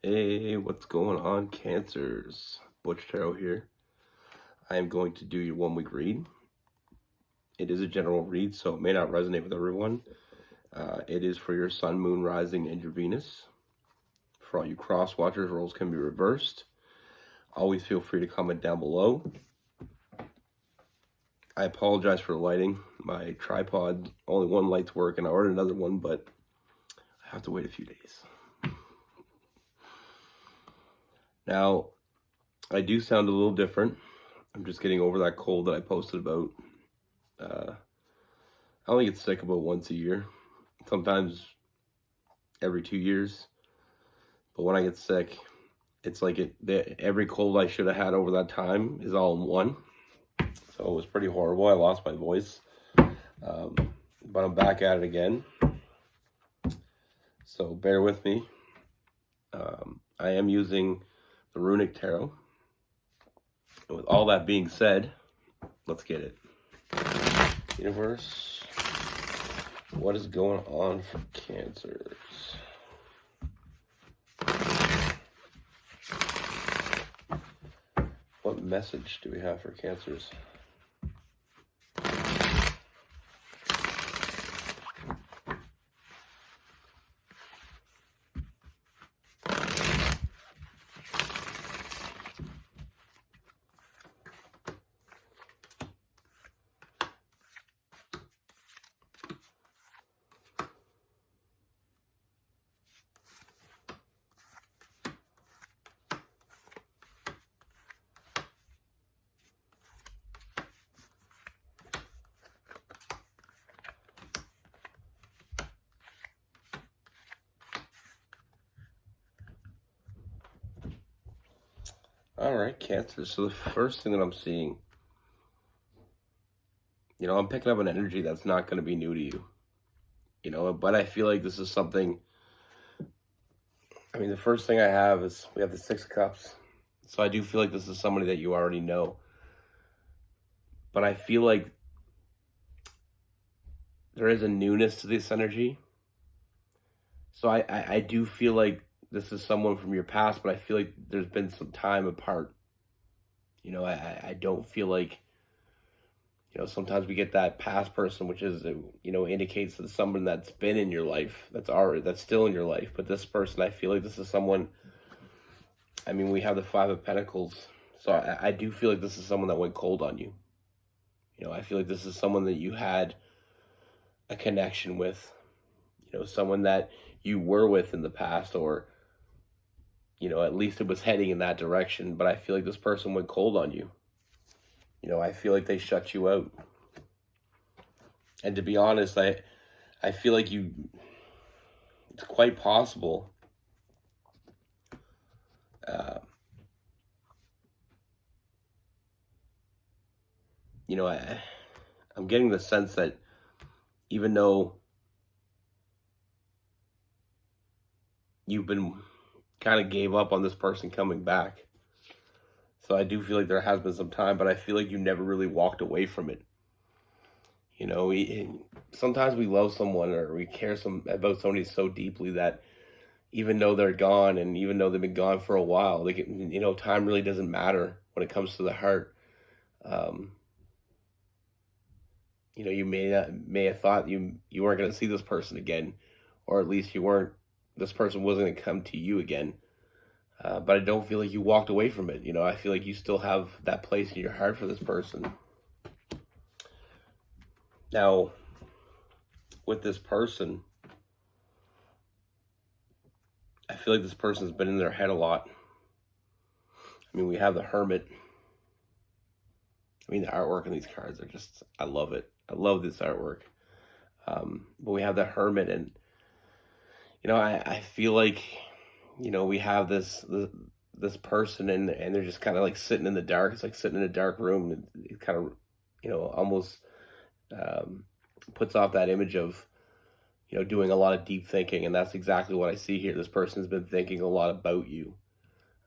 Hey, what's going on, Cancers? Butch Tarot here. I am going to do your 1 week read. It is a general read, so it may not resonate with everyone. It is for your Sun, Moon, Rising, and your Venus. For all you cross watchers, roles can be reversed. Always feel free to comment down below. I apologize for the lighting. My tripod, only one light's working. I ordered another one, but I have to wait a few days. Now, I do sound a little different. I'm just getting over that cold that I posted about. I only get sick about once a year, sometimes every 2 years. But when I get sick, it's like every cold I should have had over that time is all in one. So it was pretty horrible. I lost my voice, but I'm back at it again. So bear with me. I am using the Runic Tarot. And with all that being said, let's get it. Universe, what is going on for Cancers? What message do we have for Cancers? All right, Cancer. So the first thing that I'm seeing, I'm picking up an energy that's not going to be new to you, but I feel like this is something. I mean, the first thing I have is we have the Six of Cups. So I do feel like this is somebody that you already know. But I feel like there is a newness to this energy. So I do feel like this is someone from your past, but I feel like there's been some time apart. I don't feel like, sometimes we get that past person, which is, indicates that someone that's been in your life, that's still in your life. But this person, I feel like this is someone, I mean, we have the Five of Pentacles. So I do feel like this is someone that went cold on you. I feel like this is someone that you had a connection with, someone that you were with in the past, or, at least it was heading in that direction. But I feel like this person went cold on you. I feel like they shut you out. And to be honest, I feel like it's quite possible I'm getting the sense that even though you've been kind of gave up on this person coming back, so I do feel like there has been some time, but I feel like you never really walked away from it. Sometimes we love someone, or we care about somebody so deeply that even though they're gone, and even though they've been gone for a while, time really doesn't matter when it comes to the heart. You may have thought you weren't going to see this person again, or at least this person wasn't going to come to you again. But I don't feel like you walked away from it. I feel like you still have that place in your heart for this person. Now, with this person, I feel like this person's been in their head a lot. I mean, we have the Hermit. I mean, the artwork on these cards are just, I love it. I love this artwork. But we have the Hermit, and, I feel like, we have this person, and they're just kind of like sitting in the dark. It's like sitting in a dark room. It kind of, almost puts off that image of, doing a lot of deep thinking. And that's exactly what I see here. This person has been thinking a lot about you.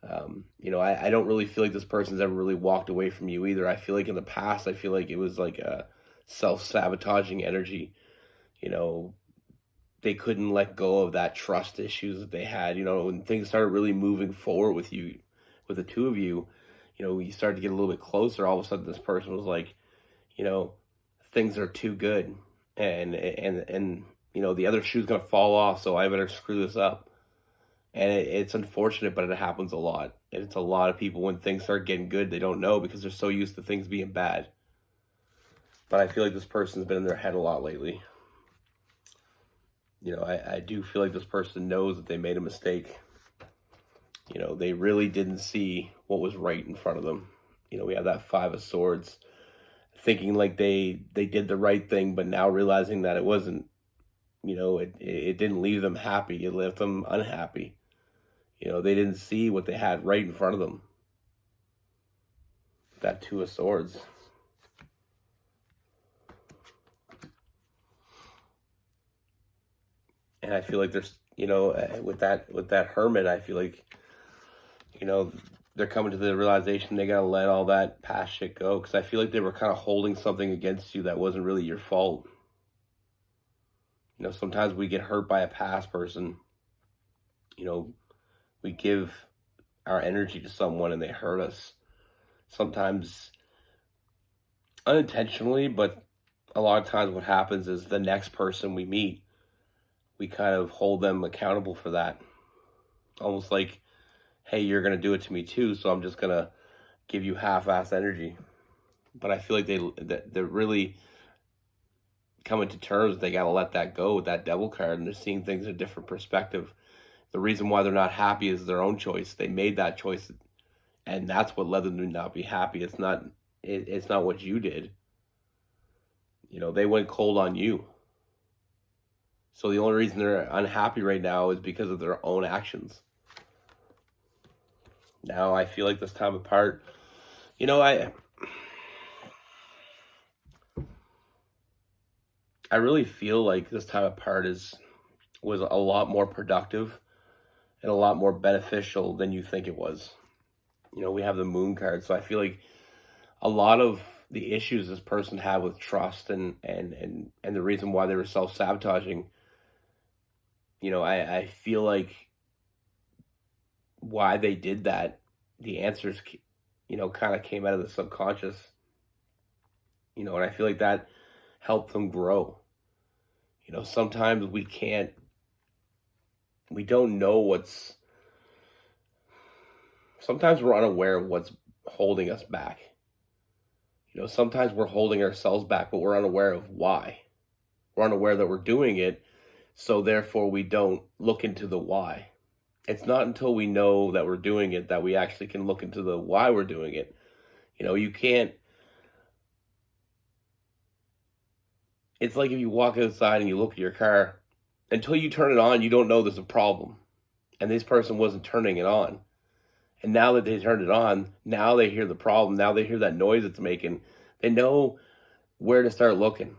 I don't really feel like this person's ever really walked away from you either. I feel like in the past, I feel like it was like a self-sabotaging energy, they couldn't let go of that trust issues that they had. When things started really moving forward with you, with the two of you, you started to get a little bit closer. All of a sudden, this person was like, you know, things are too good, and the other shoe's gonna fall off, so I better screw this up. And it's unfortunate, but it happens a lot. And it's a lot of people when things start getting good, they don't know because they're so used to things being bad. But I feel like this person's been in their head a lot lately. I do feel like this person knows that they made a mistake. They really didn't see what was right in front of them. We have that Five of Swords, thinking like they did the right thing, but now realizing that it wasn't. It didn't leave them happy. It left them unhappy. They didn't see what they had right in front of them. That Two of Swords. And I feel like there's, with that Hermit, I feel like, they're coming to the realization they gotta let all that past shit go. Because I feel like they were kind of holding something against you that wasn't really your fault. Sometimes we get hurt by a past person. We give our energy to someone and they hurt us. Sometimes unintentionally, but a lot of times what happens is the next person we meet, we kind of hold them accountable for that. Almost like, hey, you're going to do it to me too, so I'm just going to give you half-assed energy. But I feel like they're really coming to terms. They got to let that go with that Devil card, and they're seeing things in a different perspective. The reason why they're not happy is their own choice. They made that choice, and that's what led them to not be happy. It's not what you did. They went cold on you. So the only reason they're unhappy right now is because of their own actions. Now I feel like this time apart, I really feel like this time apart was a lot more productive and a lot more beneficial than you think it was. We have the Moon card, so I feel like a lot of the issues this person had with trust and the reason why they were self-sabotaging, I feel like why they did that, the answers, kind of came out of the subconscious, and I feel like that helped them grow. Sometimes we don't know sometimes we're unaware of what's holding us back. Sometimes we're holding ourselves back, but we're unaware of why. We're unaware that we're doing it, so therefore we don't look into the why. It's not until we know that we're doing it that we actually can look into the why we're doing it. You can't. It's like if you walk outside and you look at your car, until you turn it on, you don't know there's a problem. And this person wasn't turning it on. And now that they turned it on, now they hear the problem. Now they hear that noise it's making. They know where to start looking.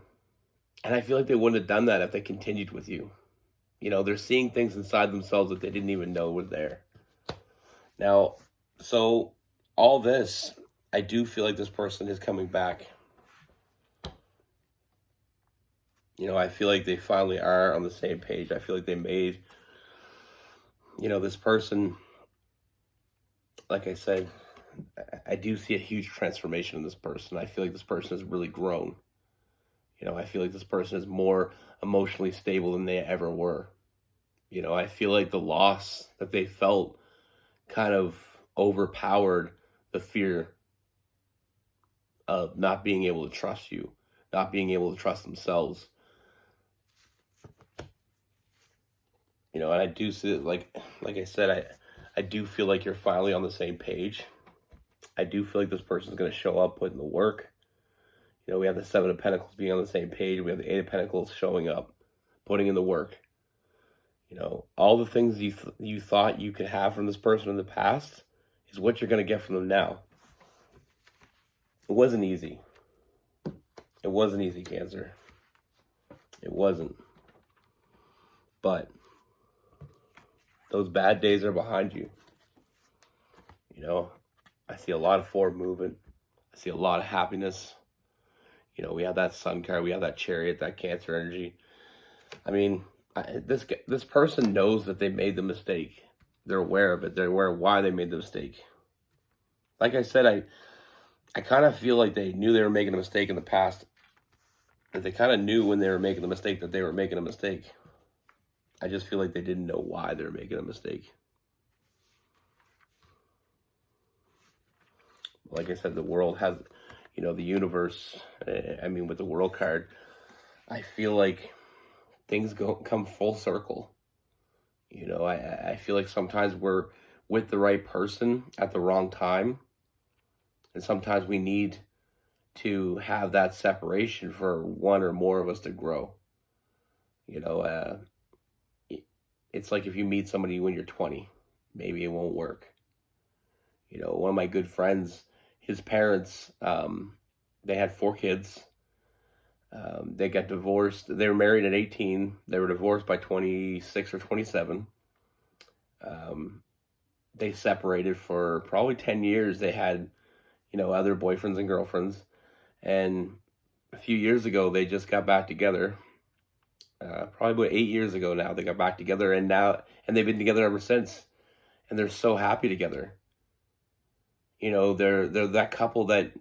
And I feel like they wouldn't have done that if they continued with you. They're seeing things inside themselves that they didn't even know were there. Now, so all this, I do feel like this person is coming back. I feel like they finally are on the same page. I feel like they made, this person, like I said, I do see a huge transformation in this person. I feel like this person has really grown. I feel like this person is more emotionally stable than they ever were. I feel like the loss that they felt kind of overpowered the fear of not being able to trust you, not being able to trust themselves. And I do see it, like I said, I do feel like you're finally on the same page. I do feel like this person's going to show up, put in the work. We have the Seven of Pentacles being on the same page. We have the Eight of Pentacles showing up, putting in the work. All the things you thought you could have from this person in the past is what you're going to get from them now. It wasn't easy. It wasn't easy, Cancer. It wasn't. But those bad days are behind you. I see a lot of forward movement. I see a lot of happiness. We have that Sun card. We have that Chariot, that Cancer energy. I mean, This person knows that they made the mistake. They're aware of it. They're aware of why they made the mistake. Like I said, I kind of feel like they knew they were making a mistake in the past. That they kind of knew when they were making the mistake that they were making a mistake. I just feel like they didn't know why they were making a mistake. Like I said, the world has, the universe. I mean, with the world card, I feel like things come full circle. I feel like sometimes we're with the right person at the wrong time, and sometimes we need to have that separation for one or more of us to grow. It's like if you meet somebody when you're 20, maybe it won't work. One of my good friends, his parents, they had 4 kids. They got divorced. They were married at 18. They were divorced by 26 or 27. They separated for probably 10 years. They had, other boyfriends and girlfriends. And a few years ago, they just got back together. Probably about 8 years ago now, they got back together, and they've been together ever since. And they're so happy together. They're that couple that,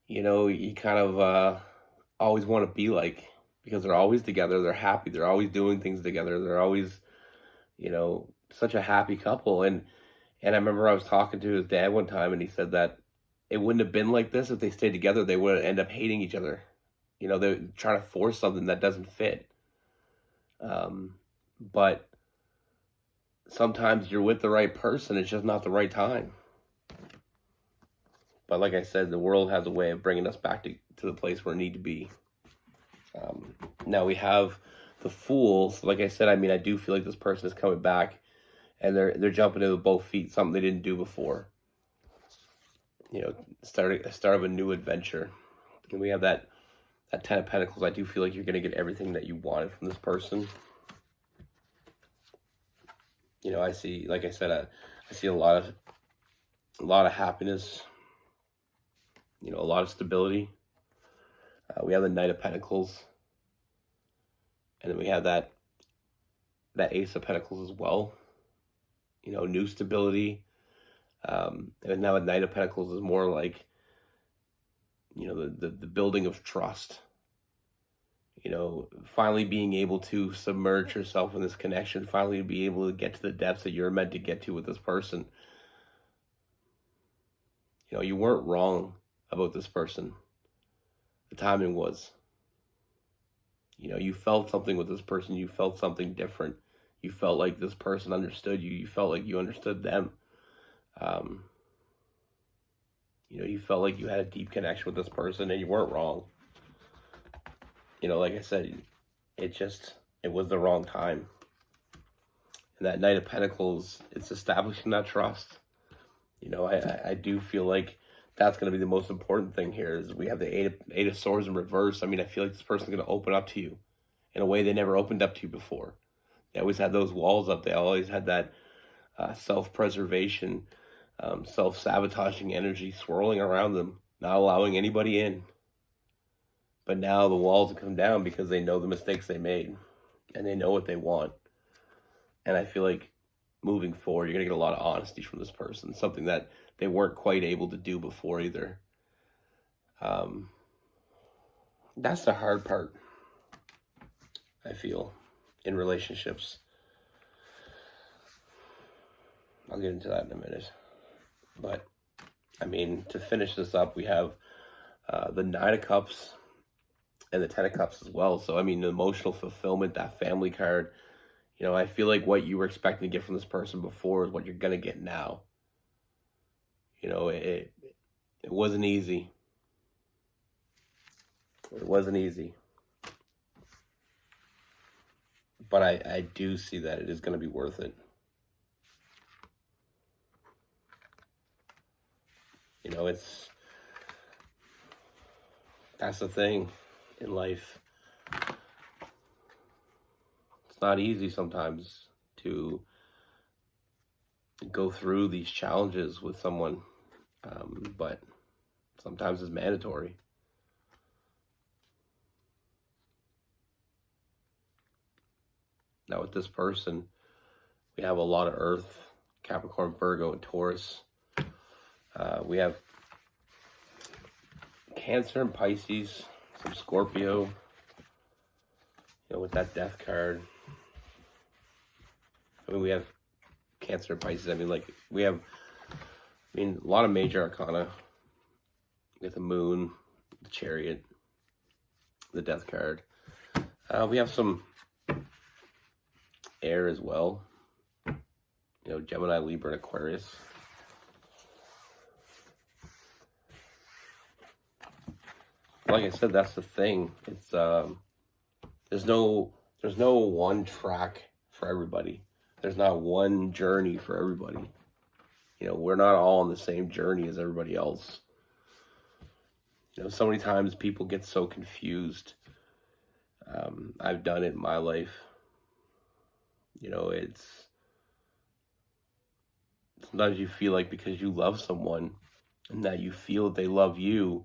you kind of always want to be like, because they're always together. They're happy. They're always doing things together. They're always, such a happy couple. And I remember I was talking to his dad one time, and he said that it wouldn't have been like this if they stayed together. They would end up hating each other. They're trying to force something that doesn't fit. But sometimes you're with the right person. It's just not the right time. But like I said, the world has a way of bringing us back to the place where we need to be. Now we have the Fool. So like I said, I do feel like this person is coming back, and they're jumping into both feet, something they didn't do before. Start of a new adventure. And we have that 10 of Pentacles. I do feel like you're going to get everything that you wanted from this person. I see, like I said, I see a lot of happiness. A lot of stability. We have the Knight of Pentacles, and then we have that Ace of Pentacles as well. New stability. And now a Knight of Pentacles is more like, the building of trust. Finally being able to submerge yourself in this connection, finally be able to get to the depths that you're meant to get to with this person. You weren't wrong about this person. The timing was. You felt something with this person. You felt something different. You felt like this person understood you. You felt like you understood them. You felt like you had a deep connection with this person, and you weren't wrong. Like I said, it was the wrong time. And that Knight of Pentacles, it's establishing that trust. I do feel like that's going to be the most important thing here. Is we have the Eight of Swords in reverse. I feel like this person's going to open up to you in a way they never opened up to you before. They always had those walls up. They always had that self-preservation, self-sabotaging energy swirling around them, not allowing anybody in. But now the walls have come down because they know the mistakes they made, and they know what they want. And I feel like moving forward, you're going to get a lot of honesty from this person, something that they weren't quite able to do before either. That's the hard part, I feel, in relationships. I'll get into that in a minute. But, to finish this up, we have the Nine of Cups and the 10 of Cups as well. So, the emotional fulfillment, that family card. I feel like what you were expecting to get from this person before is what you're going to get now. It wasn't easy. It wasn't easy. But I do see that it is going to be worth it. That's the thing in life. It's not easy sometimes to go through these challenges with someone, but sometimes it's mandatory. Now with this person, we have a lot of Earth, Capricorn, Virgo, and Taurus. We have Cancer and Pisces, some Scorpio, you know, with that Death card. I mean, we have Cancer and Pisces. I mean, like, we have, a lot of major arcana. We have the Moon, the Chariot, the Death card. We have some air as well. You know, Gemini, Libra, and Aquarius. Like I said, that's the thing. It's there's no one track for everybody. There's not one journey for everybody. You know, we're not all on the same journey as everybody else. You know, so many times people get so confused. I've done it in my life. You know, it's sometimes you feel like because you love someone and that you feel that they love you,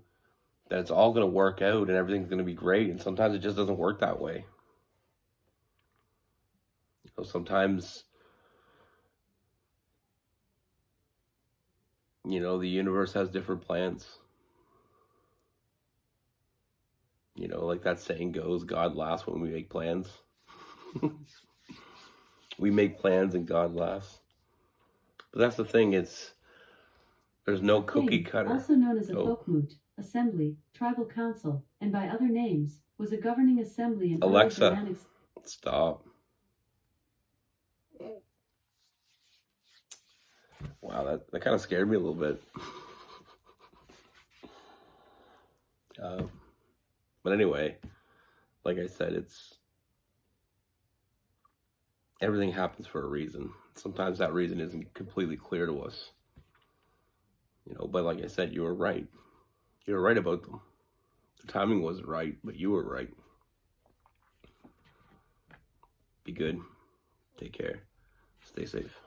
that it's all going to work out and everything's going to be great. And sometimes it just doesn't work that way. You know, sometimes, you know, the universe has different plans. You know, like that saying goes, God laughs when we make plans. We make plans and God laughs. But that's the thing, there's no cookie cutter. Also known as a folkmoot, assembly, tribal council, and by other names, was a governing assembly in Alexa, stop. Wow, that kind of scared me a little bit. But anyway, like I said, everything happens for a reason. Sometimes that reason isn't completely clear to us. You know, but like I said, you were right. You were right about them. The timing wasn't right, but you were right. Be good. Take care. Stay safe.